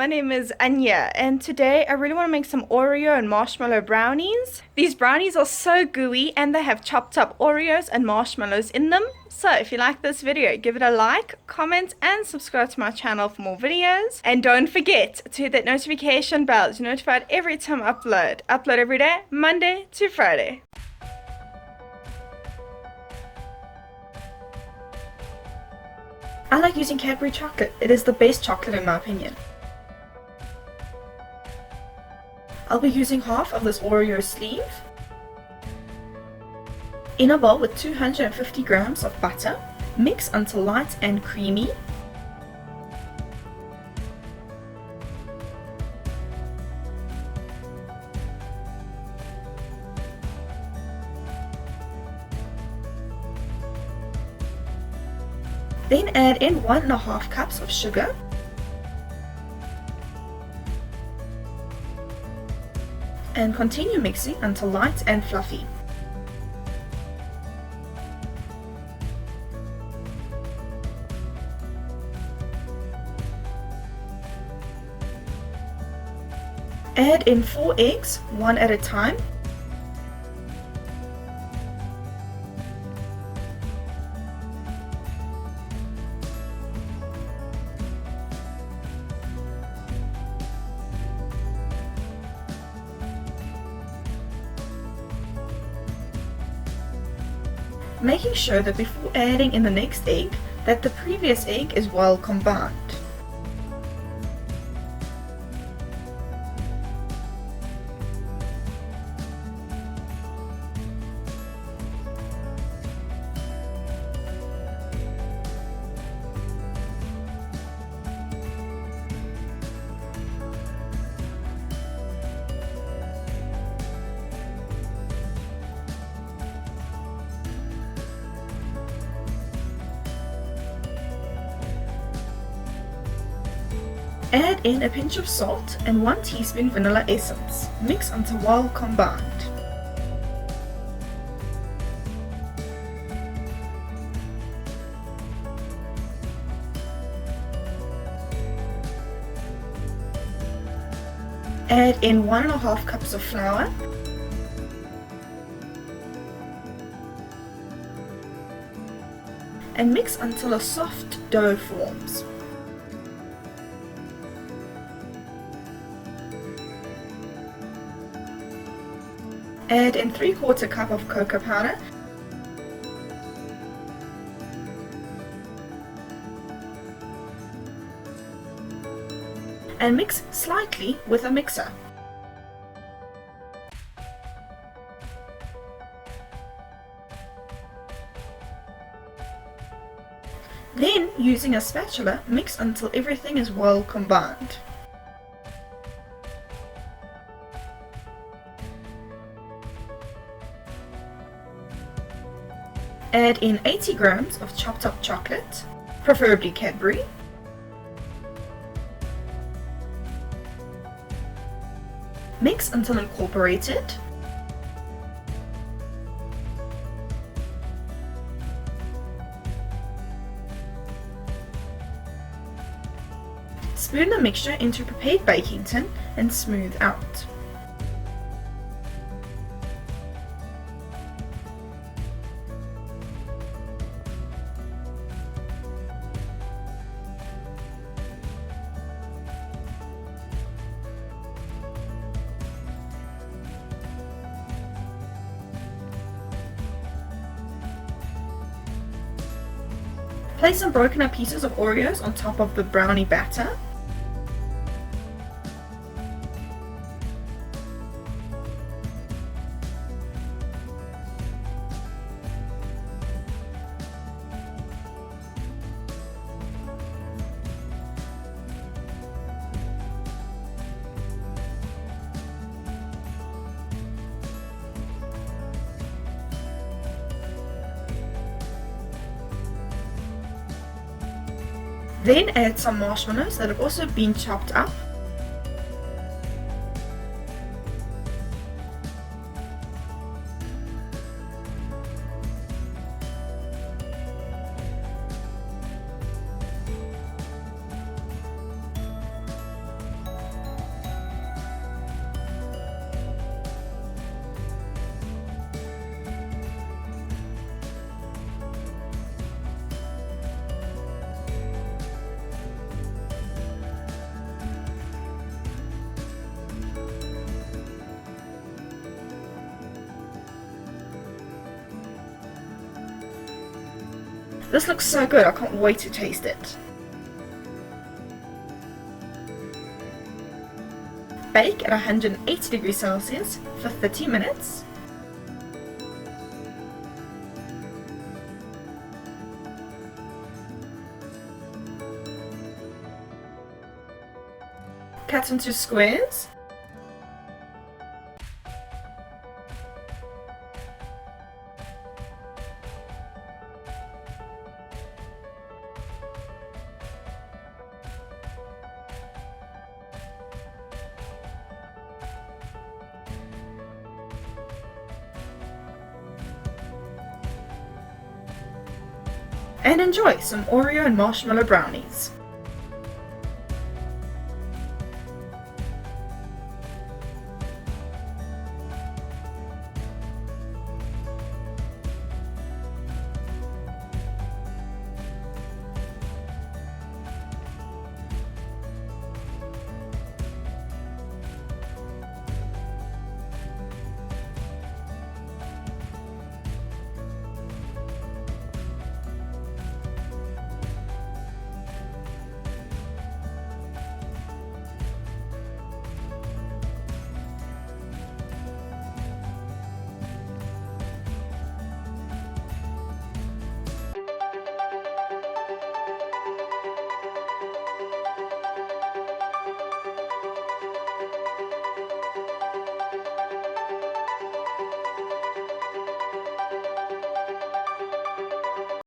my name is Anya, and today I really want to make some Oreo and marshmallow brownies. These brownies are so gooey and they have chopped up Oreos and marshmallows in them. So if you like this video, give it a like, comment, and subscribe to my channel for more videos. And don't forget to hit that notification bell to be notified every time I upload. Upload every day, Monday to Friday. I like using Cadbury chocolate. It is the best chocolate in my opinion. I'll be using half of this Oreo sleeve. In a bowl with 250 grams of butter, mix until light and creamy. Then add in 1.5 cups of sugar, and continue mixing until light and fluffy. Add in 4 eggs, one at a time. Making sure that before adding in the next egg, that the previous egg is well combined. Add in a pinch of salt and 1 teaspoon vanilla essence. Mix until well combined. Add in 1.5 cups of flour. And mix until a soft dough forms. Add in 3/4 cup of cocoa powder and mix slightly with a mixer. Then, using a spatula, mix until everything is well combined. Add in 80 grams of chopped up chocolate, preferably Cadbury. Mix until incorporated. Spoon the mixture into a prepared baking tin and smooth out. Place some broken up pieces of Oreos on top of the brownie batter. Then add some marshmallows that have also been chopped up. This looks so good, I can't wait to taste it. Bake at 180 degrees Celsius for 30 minutes. Cut into squares. And enjoy some Oreo and marshmallow brownies.